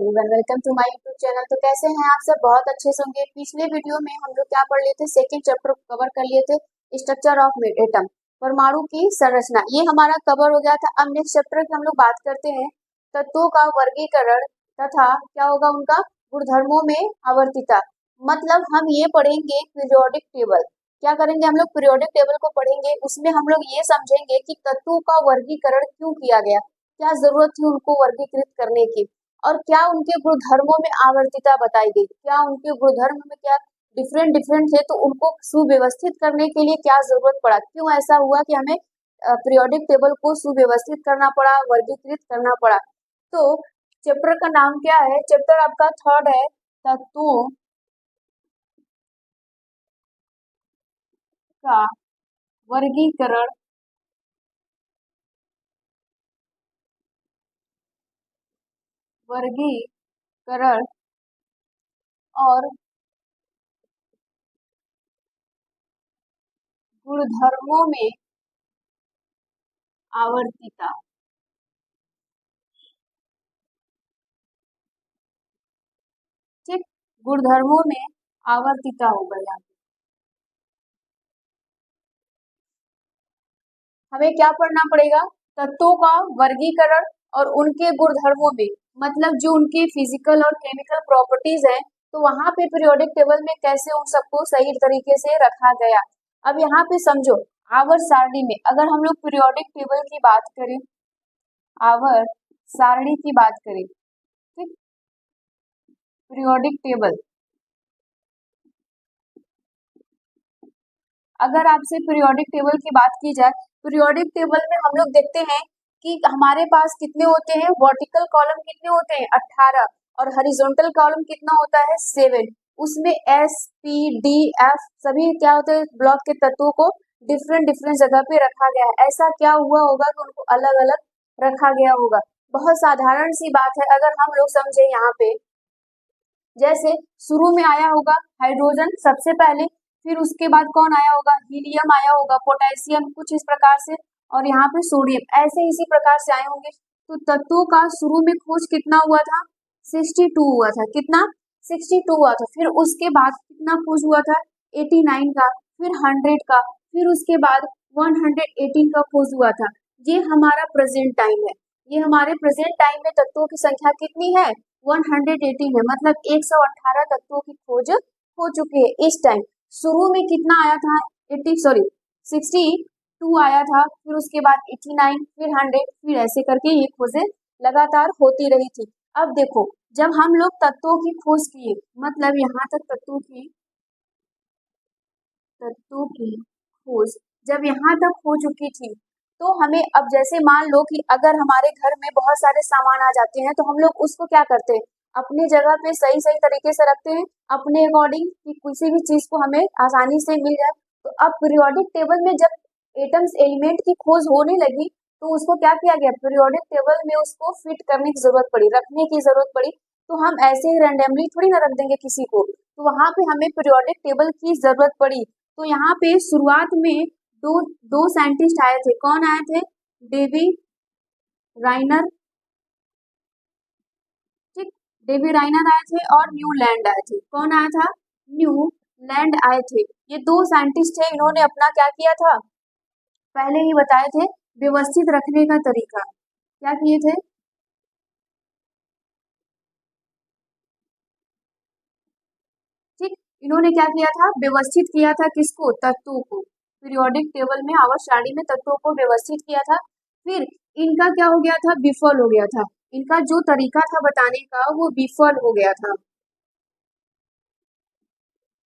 Everyone, welcome to my YouTube channel. तो कैसे हैं आप सब? बहुत अच्छे से होंगे। पिछले वीडियो में हम लोग क्या पढ़ लिए थे? सेकंड चैप्टर कवर कर लिए थे, स्ट्रक्चर ऑफ एटम, परमाणु की संरचना। ये हमारा कवर हो गया था। अब नेक्स्ट चैप्टर की हम लोग बात करते हैं तत्वों का वर्गीकरण तथा क्या होगा उनका गुणधर्मों में आवर्तिता। मतलब हम ये पढ़ेंगे पीरियोडिक टेबल। क्या करेंगे हम लोग? पीरियोडिक टेबल को पढ़ेंगे। उसमें हम लोग ये समझेंगे कि तत्वों का वर्गीकरण क्यों किया गया, क्या जरूरत थी उनको वर्गीकृत करने की, और क्या उनके गुणधर्मों में आवर्तिता बताई गई, क्या उनके गुणधर्म में क्या डिफरेंट डिफरेंट थे, तो उनको सुव्यवस्थित करने के लिए क्या जरूरत पड़ा, क्यों ऐसा हुआ कि हमें पीरियोडिक टेबल को सुव्यवस्थित करना पड़ा, वर्गीकृत करना पड़ा। तो चैप्टर का नाम क्या है? चैप्टर आपका थर्ड है, तत्वों का वर्गीकरण वर्गीकरण और गुणधर्मों में आवर्तिता। ठीक, गुणधर्मों में आवर्तिता होगा यहाँ। हमें क्या पढ़ना पड़ेगा? तत्वों का वर्गीकरण और उनके गुणधर्मों में, मतलब जो उनकी फिजिकल और केमिकल प्रॉपर्टीज हैं, तो वहां पे पीरियोडिक टेबल में कैसे उन सबको सही तरीके से रखा गया। अब यहाँ पे समझो, आवर्त सारणी में अगर हम लोग पीरियोडिक टेबल की बात करें, आवर्त सारणी की बात करें, ठीक, पीरियोडिक टेबल, अगर आपसे पीरियोडिक टेबल की बात की जाए, पीरियोडिक टेबल में हम लोग देखते हैं कि हमारे पास कितने होते हैं, वर्टिकल कॉलम कितने होते हैं 18, और हॉरिजॉन्टल कॉलम कितना होता है 7। उसमें एस पी डी एफ सभी क्या होते हैं, ब्लॉक के तत्वों को डिफरेंट डिफरेंट जगह पे रखा गया है। ऐसा क्या हुआ होगा कि उनको अलग अलग रखा गया होगा? बहुत साधारण सी बात है, अगर हम लोग समझे यहाँ पे, जैसे शुरू में आया होगा हाइड्रोजन सबसे पहले, फिर उसके बाद कौन आया होगा? हीलियम आया होगा, पोटेशियम, कुछ इस प्रकार से, और यहाँ पे सोडियम, ऐसे इसी प्रकार से आए होंगे। तो तत्वों का शुरू में खोज कितना हुआ था? 62 हुआ था। कितना? 62 हुआ था। फिर उसके बाद कितना खोज हुआ था? 89 का, फिर 100 का, फिर उसके बाद 118 का खोज हुआ था। ये हमारा प्रेजेंट टाइम है। ये हमारे प्रेजेंट टाइम में तत्वों की संख्या कितनी है? 118 है, मतलब 118 तत्वों की खोज हो चुकी है इस टाइम। शुरू में कितना आया था? 62 आया था, फिर उसके बाद 89, फिर 100, फिर ऐसे करके ये खोजें लगातार होती रही थी। अब देखो, जब हम लोग तत्वों की खोज किए, मतलब यहाँ तक तत्वों की खोज जब यहाँ तक हो चुकी थी, तो हमें अब जैसे मान लो कि अगर हमारे घर में बहुत सारे सामान आ जाते हैं, तो हम लोग उसको क्या करते हैं? अपनी जगह पे सही सही तरीके से रखते हैं, अपने अकॉर्डिंग, कि किसी भी चीज को हमें आसानी से मिल जाए। तो अब पीरियोडिक टेबल में जब एटम्स एलिमेंट की खोज होने लगी, तो उसको क्या किया गया? पीरियोडिक टेबल में उसको फिट करने की जरूरत पड़ी, रखने की जरूरत पड़ी। तो हम ऐसे ही रैंडमली थोड़ी ना रख देंगे किसी को, तो वहां पे हमें पीरियोडिक टेबल की जरूरत पड़ी। तो यहाँ पे शुरुआत में दो दो साइंटिस्ट आए थे। कौन आए थे? डेवी राइनर, ठीक, डेवी राइनर आए थे और न्यू लैंड आए थे। कौन आया था? न्यू लैंड आए थे। ये दो साइंटिस्ट थे। इन्होंने अपना क्या किया था? पहले ही बताए थे, व्यवस्थित रखने का तरीका। क्या किए थे? ठीक, इन्होंने क्या किया था? व्यवस्थित किया था। किसको? तत्वों को। पीरियोडिक टेबल में आवर्त सारणी में तत्वों को व्यवस्थित किया था। फिर इनका क्या हो गया था? विफल हो गया था। इनका जो तरीका था बताने का, वो विफल हो गया था,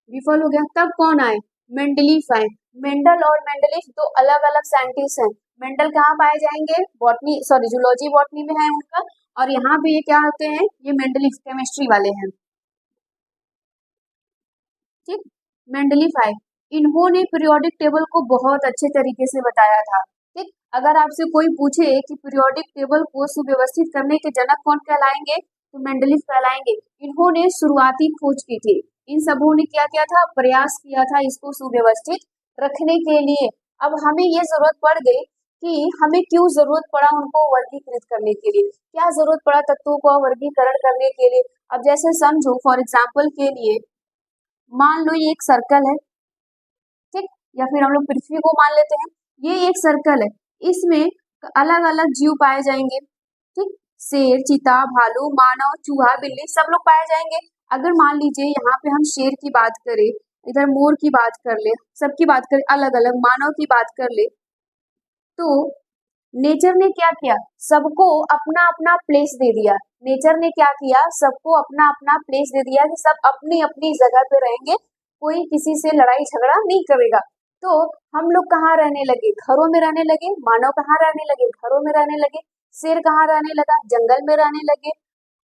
विफल हो गया। तब कौन आए? मेंडलीफ आए। मेंडल और मेंडलीफ दो अलग अलग साइंटिस्ट हैं। मेंडल कहाँ पाए जाएंगे? बॉटनी, सॉरी, जूलॉजी बॉटनी में है उनका, और यहाँ पे ये क्या होते हैं? ये मेंडलीफ केमिस्ट्री वाले हैं। ठीक, मेंडलीफ आए। इन्होंने पीरियोडिक टेबल को बहुत अच्छे तरीके से बताया था। ठीक, अगर आपसे कोई पूछे कि पीरियोडिक टेबल को सुव्यवस्थित करने के जनक कौन कहलाएंगे, तो मेंडलीफ कहलाएंगे। इन्होंने शुरुआती खोज की थी। इन सबों ने क्या किया था? प्रयास किया था इसको सुव्यवस्थित रखने के लिए। अब हमें ये जरूरत पड़ गई कि हमें क्यों जरूरत पड़ा उनको वर्गीकृत करने के लिए, क्या जरूरत पड़ा तत्वों का वर्गीकरण करने के लिए। अब जैसे समझो फॉर एग्जाम्पल के लिए, मान लो ये एक सर्कल है, ठीक, या फिर हम लोग पृथ्वी को मान लेते हैं, ये एक सर्कल है, इसमें अलग अलग जीव पाए जाएंगे, ठीक, शेर, चीता, भालू, मानव, चूहा, बिल्ली, सब लोग पाए जाएंगे। अगर मान लीजिए यहाँ पे हम शेर की बात करें, इधर मोर की बात कर ले, सबकी बात करें, अलग अलग मानव की बात कर ले, तो नेचर ने क्या किया, सबको अपना अपना प्लेस दे दिया। नेचर ने क्या किया, सबको अपना अपना प्लेस दे दिया कि सब अपनी अपनी जगह पे रहेंगे, कोई किसी से लड़ाई झगड़ा नहीं करेगा। तो हम लोग कहाँ रहने लगे, घरों में रहने लगे, मानव कहाँ रहने लगे, घरों में रहने लगे, शेर कहाँ रहने लगा, जंगल में रहने लगे,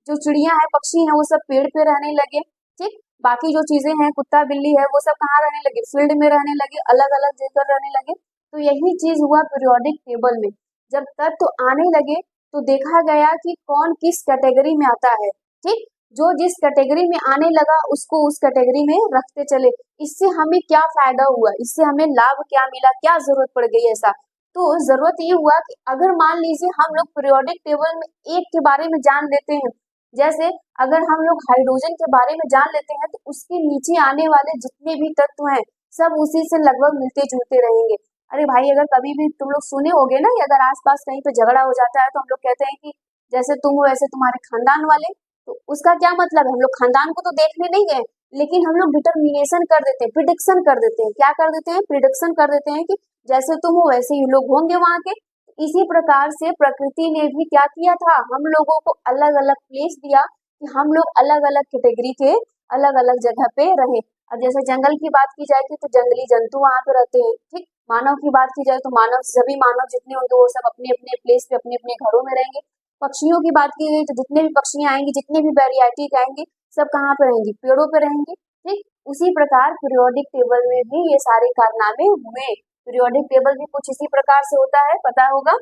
जो चिड़िया है, पक्षी है, वो सब पेड़ पे रहने लगे, ठीक, बाकी जो चीजें हैं, कुत्ता बिल्ली है, वो सब कहाँ रहने लगे, फील्ड में रहने लगे, अलग अलग जगह रहने लगे। तो यही चीज हुआ पीरियोडिक टेबल में, जब तत्व आने लगे तो देखा गया कि कौन किस कैटेगरी में आता है, ठीक, जो जिस कैटेगरी में आने लगा उसको उस कैटेगरी में रखते चले। इससे हमें क्या फायदा हुआ, इससे हमें लाभ क्या मिला, क्या जरूरत पड़ गई ऐसा। तो जरूरत ये हुआ कि अगर मान लीजिए हम लोग पीरियोडिक टेबल में एक के बारे में जान लेते हैं, जैसे अगर हम लोग हाइड्रोजन के बारे में जान लेते हैं तो उसके नीचे आने वाले जितने भी तत्व हैं सब उसी से लगभग मिलते जुलते रहेंगे। अरे भाई, अगर कभी भी तुम लोग सुने होगे ना, अगर आसपास कहीं पे झगड़ा हो जाता है तो हम लोग कहते हैं कि जैसे तुम हो वैसे तुम्हारे खानदान वाले, तो उसका क्या मतलब है, हम लोग खानदान को तो देखने नहीं गए, लेकिन हम लोग डिटर्मिनेशन कर देते हैं, प्रिडिक्शन कर देते हैं, क्या कर देते हैं, प्रिडिक्शन कर देते हैं कि जैसे तुम हो वैसे ही लोग होंगे वहां के। इसी प्रकार से प्रकृति ने भी क्या किया था, हम लोगों को अलग अलग प्लेस दिया कि हम लोग अलग अलग कैटेगरी के अलग अलग जगह पे रहे। अब जैसे जंगल की बात की जाएगी तो जंगली जंतु वहां पे रहते हैं, ठीक, मानव की बात की जाए तो मानव, सभी मानव जितने होंगे वो सब अपने अपने प्लेस पे अपने अपने घरों में रहेंगे। पक्षियों की बात की गई तो जितने भी पक्षियां आएंगी, जितने भी वेरिएटी आएंगे, सब कहाँ पे रहेंगी, पेड़ों पे रहेंगे, ठीक। उसी प्रकार पीरियोडिक टेबल में भी ये सारे कारनामे हुए। पीरियोडिक टेबल भी कुछ इसी प्रकार से होता है, पता होगा।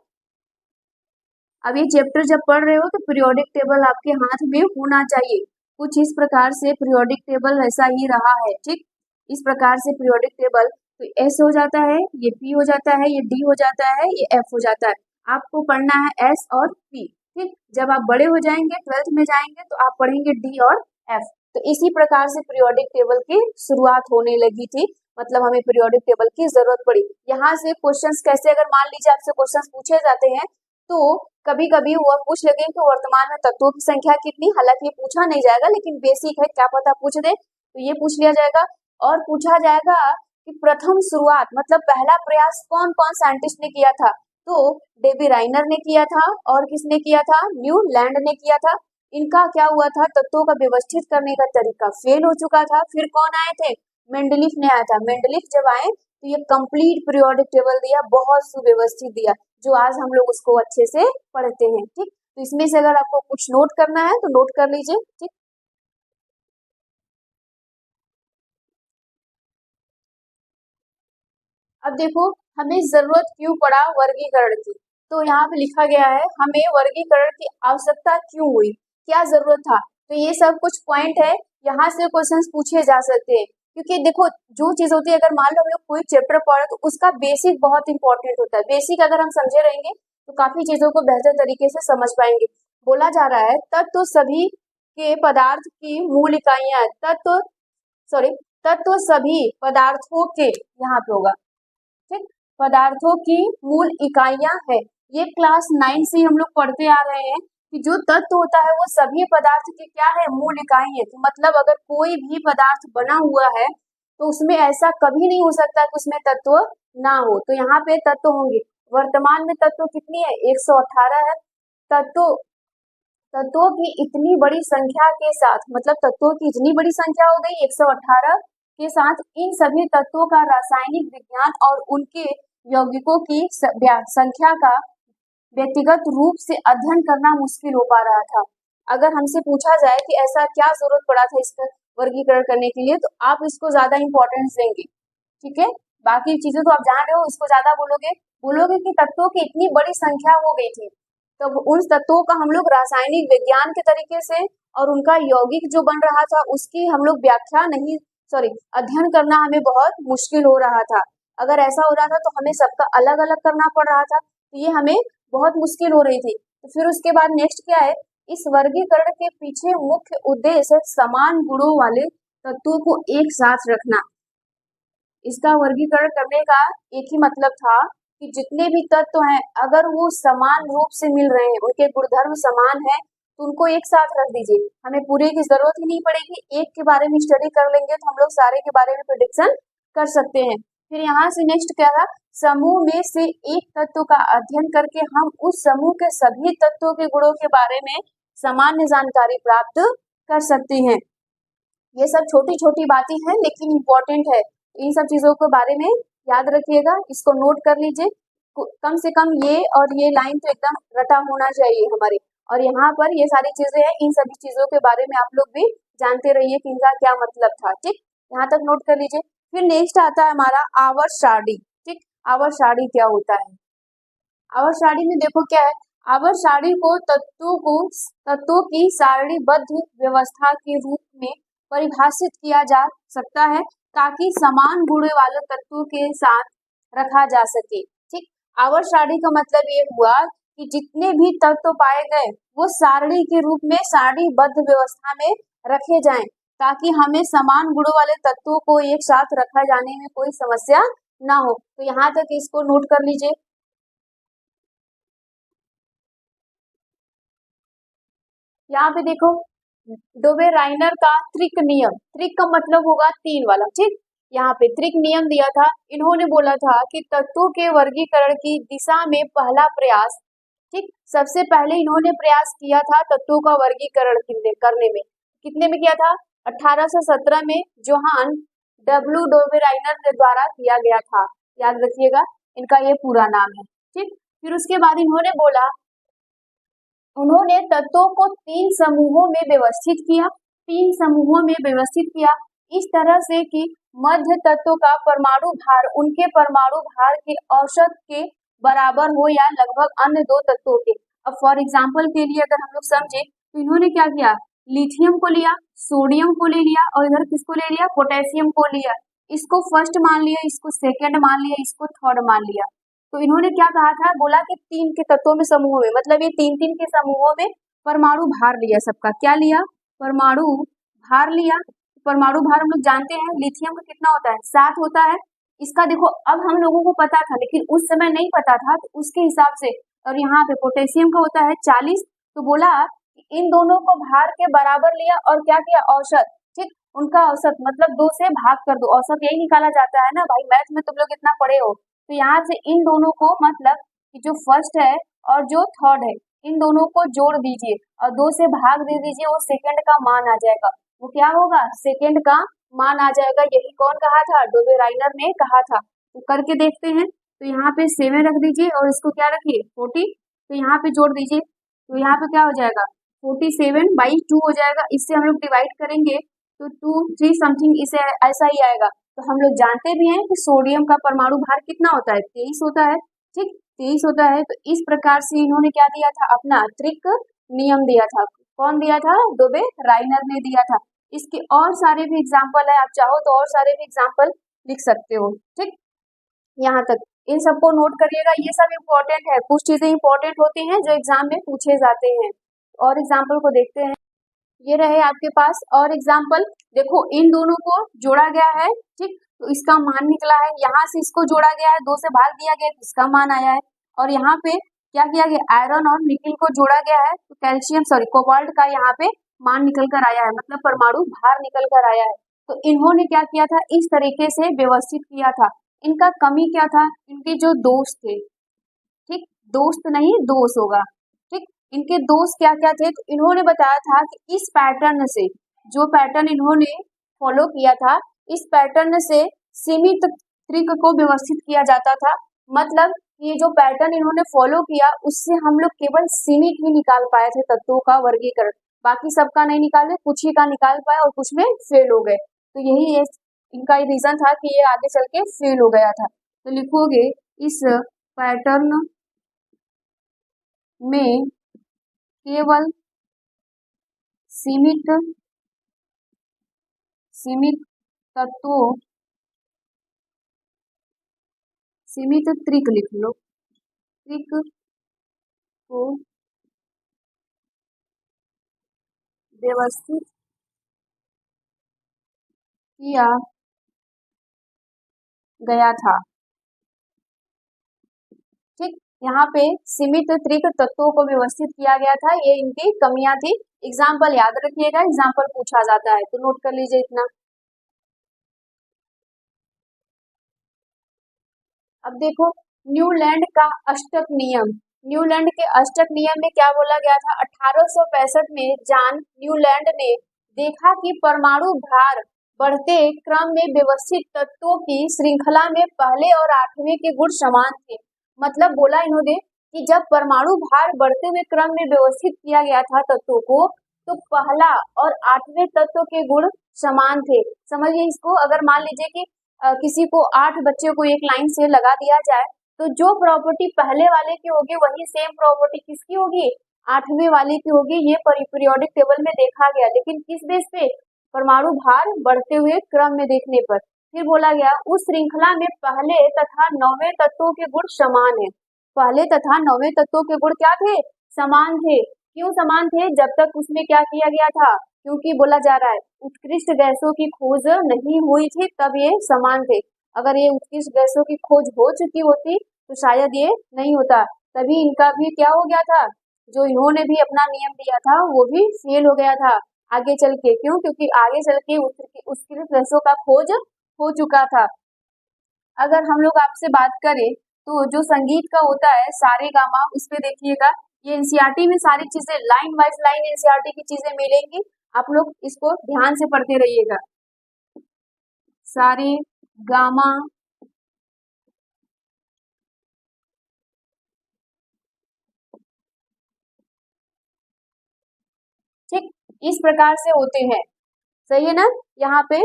अब ये चैप्टर जब पढ़ रहे हो तो पीरियोडिक टेबल आपके हाथ में होना चाहिए। कुछ इस प्रकार से पीरियोडिक टेबल ऐसा ही रहा है, ठीक, इस प्रकार से पीरियोडिक टेबल, तो एस हो जाता है, ये पी हो जाता है, ये डी हो जाता है, ये एफ हो जाता है। आपको पढ़ना है एस और पी, ठीक। जब आप बड़े हो जाएंगे, 12th में जाएंगे, तो आप पढ़ेंगे डी और एफ। तो इसी प्रकार से पीरियोडिक टेबल की शुरुआत होने लगी थी, मतलब हमें पीरियोडिक टेबल की जरूरत पड़ी। यहाँ से क्वेश्चंस कैसे, अगर मान लीजिए आपसे क्वेश्चंस पूछे जाते हैं तो कभी कभी वो पूछ लगे कि वर्तमान में तत्वों की संख्या कितनी, हालांकि ये पूछा नहीं जाएगा लेकिन बेसिक है, क्या पता पूछ दे, तो ये पूछ लिया जाएगा। और पूछा जाएगा कि प्रथम शुरुआत, मतलब पहला प्रयास कौन कौन साइंटिस्ट ने किया था, तो डेवी राइनर ने किया था, और किसने किया था, न्यूलैंड ने किया था। इनका क्या हुआ था, तत्वों का व्यवस्थित करने का तरीका फेल हो चुका था। फिर कौन आए थे, मेंडलीफ ने आया था। मेंडलीफ जब आए तो ये कंप्लीट पीरियोडिक टेबल दिया, बहुत सुव्यवस्थित दिया, जो आज हम लोग उसको अच्छे से पढ़ते हैं, ठीक। तो इसमें से अगर आपको कुछ नोट करना है तो नोट कर लीजिए, ठीक। अब देखो हमें जरूरत क्यों पड़ा वर्गीकरण की, तो यहाँ पे लिखा गया है हमें वर्गीकरण की आवश्यकता क्यों हुई, क्या जरूरत था। तो ये सब कुछ पॉइंट है, यहाँ से क्वेश्चंस पूछे जा सकते हैं। क्योंकि देखो जो चीज होती है, अगर मान लो हम लोग कोई चैप्टर पढ़े तो उसका बेसिक बहुत इंपॉर्टेंट होता है। बेसिक अगर हम समझे रहेंगे तो काफी चीजों को बेहतर तरीके से समझ पाएंगे। बोला जा रहा है तत्व सभी के पदार्थ की मूल इकाइयां, तत्व सॉरी तत्व सभी पदार्थों के, यहाँ पे होगा, ठीक, पदार्थों की मूल इकाइयां है। ये क्लास 9 से हम लोग पढ़ते आ रहे हैं कि जो तत्व होता है वो सभी पदार्थ की क्या है, मूल इकाई है। तो मतलब अगर कोई भी पदार्थ बना हुआ है तो उसमें ऐसा कभी नहीं हो सकता कि उसमें तत्व ना हो। तो यहाँ पे तत्व होंगे। वर्तमान में तत्व कितनी है, 118 है। तत्व तत्वों की इतनी बड़ी संख्या के साथ, मतलब तत्वों की इतनी बड़ी संख्या हो गई 118 के साथ, इन सभी तत्वों का रासायनिक विज्ञान और उनके यौगिकों की संख्या का व्यक्तिगत रूप से अध्ययन करना मुश्किल हो पा रहा था। अगर हमसे पूछा जाए कि ऐसा क्या जरूरत पड़ा था इसका वर्गीकरण करने के लिए, तो आप इसको ज्यादा इंपॉर्टेंस देंगे, ठीक है। बाकी चीजें तो आप जान रहे हो, इसको ज्यादा बोलोगे बोलोगे कि तत्वों की इतनी बड़ी संख्या हो गई थी, तो उन तत्वों का हम लोग रासायनिक विज्ञान के तरीके से और उनका यौगिक जो बन रहा था उसकी हम लोग व्याख्या नहीं, सॉरी, अध्ययन करना हमें बहुत मुश्किल हो रहा था। अगर ऐसा हो रहा था तो हमें सबका अलग अलग करना पड़ रहा था। तो ये हमें बहुत मुश्किल हो रही थी। तो फिर उसके बाद नेक्स्ट क्या है, इस वर्गीकरण के पीछे मुख्य उद्देश्य समान गुणों वाले तत्वों को एक साथ रखना। इसका वर्गीकरण करने का एक ही मतलब था कि जितने भी तत्व हैं अगर वो समान रूप से मिल रहे हैं, उनके गुणधर्म समान है, तो उनको एक साथ रख दीजिए, हमें पूरे की जरूरत ही नहीं पड़ेगी, एक के बारे में स्टडी कर लेंगे तो हम लोग सारे के बारे में प्रेडिक्शन कर सकते हैं। फिर यहाँ से नेक्स्ट क्या था, समूह में से एक तत्व का अध्ययन करके हम उस समूह के सभी तत्वों के गुणों के बारे में सामान्य जानकारी प्राप्त कर सकते हैं। ये सब छोटी छोटी बातें हैं लेकिन इम्पोर्टेंट है, इन सब चीजों के बारे में याद रखिएगा, इसको नोट कर लीजिए। कम से कम ये और ये लाइन तो एकदम रटा होना चाहिए हमारे, और यहाँ पर ये सारी चीजें हैं, इन सभी चीजों के बारे में आप लोग भी जानते रहिए कि इनका क्या मतलब था। ठीक, यहाँ तक नोट कर लीजिए। फिर नेक्स्ट आता है हमारा आवर्त सारणी। ठीक, आवर्त सारणी क्या होता है, आवर्त सारणी में देखो क्या है, आवर्त सारणी को तत्वों की सारणीबद्ध व्यवस्था के रूप में परिभाषित किया जा सकता है ताकि समान गुण वाले तत्वों के साथ रखा जा सके। ठीक, आवर्त सारणी का मतलब ये हुआ कि जितने भी तत्व पाए गए वो सारणी के रूप में सारणीबद्ध व्यवस्था में रखे जाएं ताकि हमें समान गुणों वाले तत्वों को एक साथ रखा जाने में कोई समस्या ना हो। तो यहाँ तक इसको नोट कर लीजिए। यहाँ पे देखो डोबेराइनर का त्रिक नियम, त्रिक का मतलब होगा तीन वाला। ठीक, यहाँ पे त्रिक नियम दिया था, इन्होंने बोला था कि तत्वों के वर्गीकरण की दिशा में पहला प्रयास, ठीक, सबसे पहले इन्होंने प्रयास किया था तत्वों का वर्गीकरण करने में, कितने में किया था, 1817 में जोहान डब्ल्यू डोबेराइनर के द्वारा किया गया था, याद रखिएगा इनका ये पूरा नाम है। ठीक, फिर उसके बाद इन्होंने बोला, उन्होंने तत्वों को तीन समूहों में व्यवस्थित किया, तीन समूहों में व्यवस्थित किया इस तरह से कि मध्य तत्व का परमाणु भार उनके परमाणु भार के औसत के बराबर हो या लगभग अन्य दो तत्वों के। अब फॉर एग्जांपल के लिए अगर हम लोग समझे तो इन्होंने क्या किया, लिथियम को लिया, सोडियम को ले लिया और इधर किसको ले लिया, पोटेशियम को लिया, इसको फर्स्ट मान लिया, इसको सेकेंड मान लिया, इसको थर्ड मान लिया। तो इन्होंने क्या कहा था, बोला कि तीन के तत्वों में समूहों में, मतलब ये तीन तीन के समूहों में परमाणु भार लिया, सबका क्या लिया, परमाणु भार लिया। परमाणु भार हम लोग जानते हैं लिथियम का कितना होता है, 7 होता है। इसका देखो अब हम लोगों को पता था लेकिन उस समय नहीं पता था, तो उसके हिसाब से, और यहाँ पे पोटेशियम का होता है 40, तो बोला इन दोनों को भार के बराबर लिया और क्या किया, औसत, ठीक, उनका औसत मतलब 2 से भाग कर दो, औसत यही निकाला जाता है ना भाई, मैथ में तुम लोग इतना पढ़े हो। तो यहाँ से इन दोनों को मतलब कि जो फर्स्ट है और जो थर्ड है इन दोनों को जोड़ दीजिए और 2 से भाग दे दीजिए, वो सेकंड का मान आ जाएगा, वो क्या होगा, सेकंड का मान आ जाएगा। यही कौन कहा था, डोबेराइनर ने कहा था। तो करके देखते हैं, तो यहाँ पे 7 रख दीजिए और इसको क्या रखिए 40, तो यहाँ पे जोड़ दीजिए, तो यहाँ पे क्या हो जाएगा 47/2 हो जाएगा। इससे हम लोग डिवाइड करेंगे तो 2 3 समथिंग इसे ऐसा ही आएगा। तो हम लोग जानते भी हैं कि सोडियम का परमाणु भार कितना होता है, 23 होता है, ठीक, 23 होता है। तो इस प्रकार से इन्होंने क्या दिया था, अपना त्रिक नियम दिया था। कौन दिया था, डोबेराइनर ने दिया था। इसके और सारे भी एग्जाम्पल है, आप चाहो तो और सारे भी एग्जाम्पल लिख सकते हो। ठीक, यहाँ तक इन सबको नोट करिएगा, ये सब इम्पोर्टेंट है, कुछ चीजें इम्पोर्टेंट होती हैं जो एग्जाम में पूछे जाते हैं। और एग्जाम्पल को देखते हैं, ये रहे आपके पास और एग्जाम्पल, देखो इन दोनों को जोड़ा गया है, ठीक, तो इसका मान निकला है, यहाँ से इसको जोड़ा गया है, 2 से भाग दिया गया है, इसका मान आया है। और यहाँ पे क्या किया गया, आयरन और निकिल को जोड़ा गया है, तो कैल्शियम सॉरी कोबाल्ट का यहाँ पे मान निकल कर आया है, मतलब परमाणु भार निकल कर आया है। तो इन्होंने क्या किया था, इस तरीके से व्यवस्थित किया था। इनका कमी क्या था, इनके जो दोस्त थे, ठीक, दोस्त नहीं दोष होगा, ठीक, इनके दोस्त क्या क्या थे, तो इन्होंने बताया था कि इस पैटर्न से, जो पैटर्न इन्होंने फॉलो किया था, इस पैटर्न से सीमित त्रिक को व्यवस्थित किया जाता था। मतलब ये जो पैटर्न इन्होंने फॉलो किया उससे हम लोग केवल सीमित ही निकाल पाए थे तत्वों का वर्गीकरण, बाकी सबका नहीं निकाले, कुछ ही का निकाल पाए और कुछ में फेल हो गए। तो यही इनका रीजन था कि ये आगे चल के फेल हो गया था। तो लिखोगे इस पैटर्न में केवल सीमित तत्वों, सीमित त्रिक लिख लो, त्रिक को व्यवस्थित किया गया था। ठीक, यहाँ पे सीमित त्रिक तत्वों को व्यवस्थित किया गया था, ये इनकी कमियां थी। एग्जाम्पल याद रखिएगा, एग्जाम्पल पूछा जाता है तो नोट कर लीजिए इतना। अब देखो न्यूलैंड का अष्टक नियम, न्यूलैंड के अष्टक नियम में क्या बोला गया था? 1865 में जॉन न्यूलैंड ने देखा कि परमाणु भार बढ़ते क्रम में व्यवस्थित तत्वों की श्रृंखला में पहले और आठवें के गुण समान थे। मतलब बोला इन्होंने कि जब परमाणु भार बढ़ते हुए क्रम में व्यवस्थित किया गया था तत्वों को, तो पहला और आठवें तत्व के गुण समान थे। समझिए इसको, अगर मान लीजिए कि किसी को 8 बच्चे को एक लाइन से लगा दिया जाए, तो जो प्रॉपर्टी पहले वाले की होगी वही सेम प्रॉपर्टी किसकी होगी? 8वें वाले की होगी। ये पीरियोडिक टेबल में देखा गया, लेकिन किस बेस पे? परमाणु भार बढ़ते हुए क्रम में देखने पर। फिर बोला गया उस श्रृंखला में पहले तथा 9वें तत्वों के गुण समान है। पहले तथा 9वें तत्वों के गुण क्या थे? समान थे। क्यों समान थे? जब तक उसमें क्या किया गया था? क्योंकि बोला जा रहा है उत्कृष्ट गैसों की खोज नहीं हुई थी, तब ये समान थे। अगर ये उत्कृष्ट गैसों की खोज हो चुकी होती तो शायद ये नहीं होता। तभी इनका भी क्या हो गया था? जो इन्होंने भी अपना नियम दिया था वो भी फेल हो गया था आगे चल के। क्यों? क्योंकि आगे चल के उत्कृष्ट गैसों का खोज हो चुका था। अगर हम लोग आपसे बात करें तो जो संगीत का होता है सारे गामा, उस पे देखिएगा ये एनसीईआरटी में सारी चीजें लाइन वाइज लाइन एनसीईआरटी की चीजें मिलेंगी, आप लोग इसको ध्यान से पढ़ते रहिएगा। सारे गामा ठीक इस प्रकार से होते हैं, सही है ना? यहाँ पे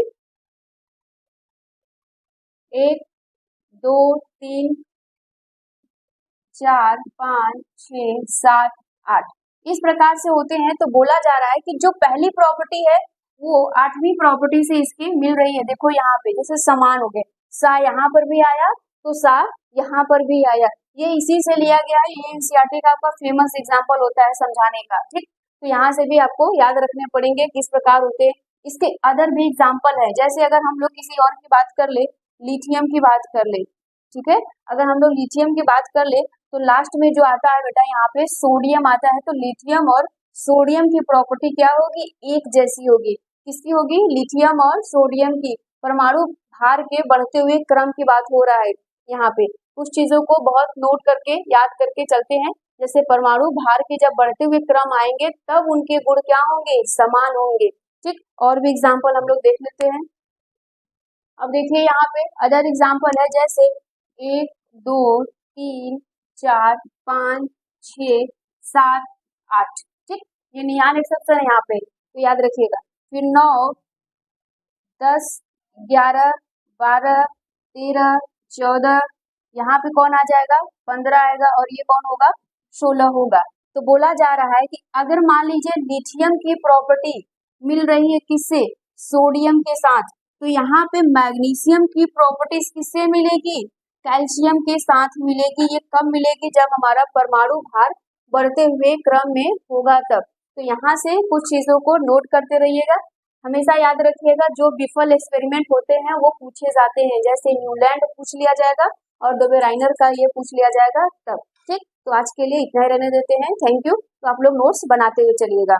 1 2 3 4 5 6 7 8 इस प्रकार से होते हैं। तो बोला जा रहा है कि जो पहली प्रॉपर्टी है वो 8वीं प्रॉपर्टी से इसकी मिल रही है। देखो यहाँ पे जैसे समान हो गए, सा यहाँ पर भी आया तो सा यहाँ पर भी आया, ये इसी से लिया गया है। ये एनसीईआरटी का आपका फेमस एग्जाम्पल होता है समझाने का। ठीक, तो यहाँ से भी आपको याद रखने पड़ेंगे किस प्रकार होते हैं। इसके अदर भी एग्जाम्पल है, जैसे अगर हम लोग किसी और की बात कर ले, लिथियम की बात कर ले, ठीक है, अगर हम लोग लिथियम की बात कर ले तो लास्ट में जो आता है बेटा यहाँ पे सोडियम आता है। तो लिथियम और सोडियम की प्रॉपर्टी क्या होगी? एक जैसी होगी। किसकी होगी? लिथियम और सोडियम की। परमाणु भार के बढ़ते हुए क्रम की बात हो रहा है यहाँ पे। कुछ चीजों को बहुत नोट करके याद करके चलते हैं, जैसे परमाणु भार के जब बढ़ते हुए क्रम आएंगे तब उनके गुण क्या होंगे? समान होंगे। ठीक, और भी एग्जाम्पल हम लोग देख लेते हैं। अब देखिए यहाँ पे अदर एग्जाम्पल है, जैसे 1 2 3 4 5 6 7 8। ठीक, ये नियान एक्सेप्शन है यहाँ पे, तो याद रखिएगा। फिर 9 10 11 12 13 14, यहाँ पे कौन आ जाएगा? 15 आएगा, और ये कौन होगा? 16 होगा। तो बोला जा रहा है कि अगर मान लीजिए लिथियम की प्रॉपर्टी मिल रही है किससे? सोडियम के साथ, तो यहाँ पे मैग्नीशियम की प्रॉपर्टीज किससे मिलेगी? कैल्शियम के साथ मिलेगी। ये कब मिलेगी? जब हमारा परमाणु भार बढ़ते हुए क्रम में होगा तब। तो यहाँ से कुछ चीजों को नोट करते रहिएगा। हमेशा याद रखिएगा जो विफल एक्सपेरिमेंट होते हैं वो पूछे जाते हैं, जैसे न्यूलैंड पूछ लिया जाएगा और डोबेराइनर का ये पूछ लिया जाएगा तब। ठीक, तो आज के लिए इतना ही रहने देते हैं। Thank you. तो आप लोग नोट्स बनाते हुए चलिएगा।